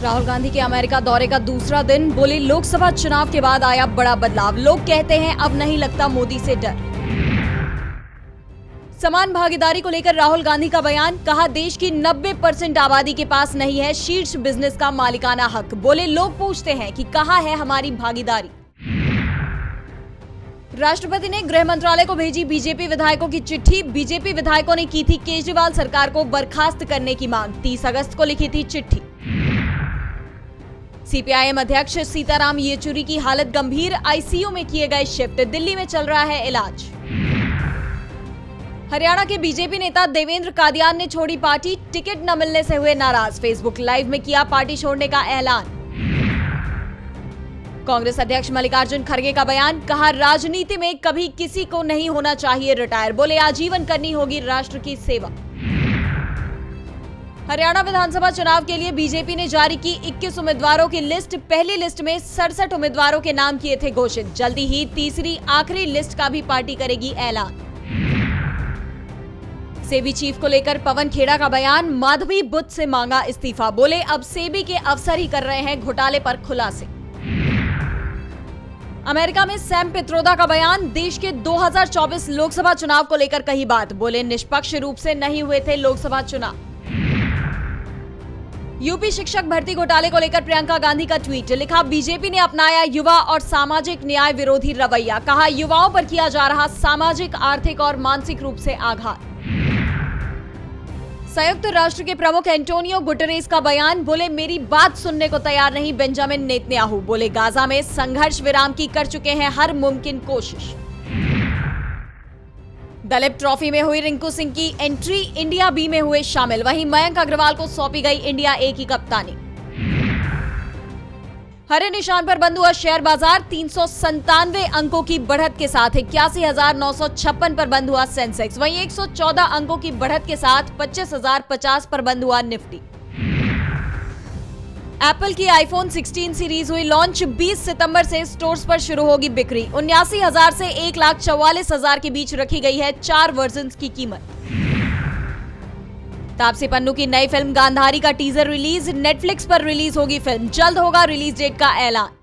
राहुल गांधी के अमेरिका दौरे का दूसरा दिन, बोले लोकसभा चुनाव के बाद आया बड़ा बदलाव। लोग कहते हैं अब नहीं लगता मोदी से डर। समान भागीदारी को लेकर राहुल गांधी का बयान, कहा देश की 90% आबादी के पास नहीं है शीर्ष बिजनेस का मालिकाना हक। बोले लोग पूछते हैं कि कहां है हमारी भागीदारी। राष्ट्रपति ने गृह मंत्रालय को भेजी बीजेपी विधायकों की चिट्ठी। बीजेपी विधायकों ने की थी केजरीवाल सरकार को बर्खास्त करने की मांग। 30 अगस्त को लिखी थी चिट्ठी। सीपीआईएम अध्यक्ष सीताराम येचुरी की हालत गंभीर, आईसीयू में किए गए शिफ्ट। दिल्ली में चल रहा है इलाज। हरियाणा के बीजेपी नेता देवेंद्र कादियान ने छोड़ी पार्टी, टिकट न मिलने से हुए नाराज। फेसबुक लाइव में किया पार्टी छोड़ने का ऐलान। कांग्रेस अध्यक्ष मल्लिकार्जुन खड़गे का बयान, कहा राजनीति में कभी किसी को नहीं होना चाहिए रिटायर। बोले आजीवन करनी होगी राष्ट्र की सेवा। हरियाणा विधानसभा चुनाव के लिए बीजेपी ने जारी की 21 उम्मीदवारों की लिस्ट। पहली लिस्ट में 67 उम्मीदवारों के नाम किए थे घोषित। जल्दी ही तीसरी आखिरी लिस्ट का भी पार्टी करेगी ऐलान। सेबी चीफ को लेकर पवन खेड़ा का बयान, माधवी बुद्ध से मांगा इस्तीफा। बोले अब सेबी के अफसर ही कर रहे हैं घोटाले पर खुलासे। अमेरिका में सैम पित्रोदा का बयान, देश के 2024 लोकसभा चुनाव को लेकर कही बात। बोले निष्पक्ष रूप से नहीं हुए थे लोकसभा चुनाव। यूपी शिक्षक भर्ती घोटाले को लेकर प्रियंका गांधी का ट्वीट, लिखा बीजेपी ने अपनाया युवा और सामाजिक न्याय विरोधी रवैया। कहा युवाओं पर किया जा रहा सामाजिक, आर्थिक और मानसिक रूप से आघात। संयुक्त राष्ट्र के प्रमुख एंटोनियो गुटेरेस का बयान, बोले मेरी बात सुनने को तैयार नहीं बेंजामिन नेतन्याहू। बोले गाजा में संघर्ष विराम की कर चुके हैं हर मुमकिन कोशिश। दलीप ट्रॉफी में हुई रिंकू सिंह की एंट्री, इंडिया बी में हुए शामिल। वहीं मयंक अग्रवाल को सौंपी गई इंडिया ए की कप्तानी। हरे निशान पर बंद हुआ शेयर बाजार, 397 अंकों की बढ़त के साथ 81,956 पर बंद हुआ सेंसेक्स। वहीं 114 अंकों की बढ़त के साथ 25,050 पर बंद हुआ निफ्टी। एप्पल की आईफोन 16 सीरीज हुई लॉन्च। 20 सितंबर से स्टोर्स पर शुरू होगी बिक्री। 79,000 से 1,44,000 के बीच रखी गई है 4 वर्जन्स की कीमत। तापसी पन्नू की नई फिल्म गांधारी का टीजर रिलीज। नेटफ्लिक्स पर रिलीज होगी फिल्म, जल्द होगा रिलीज डेट का ऐलान।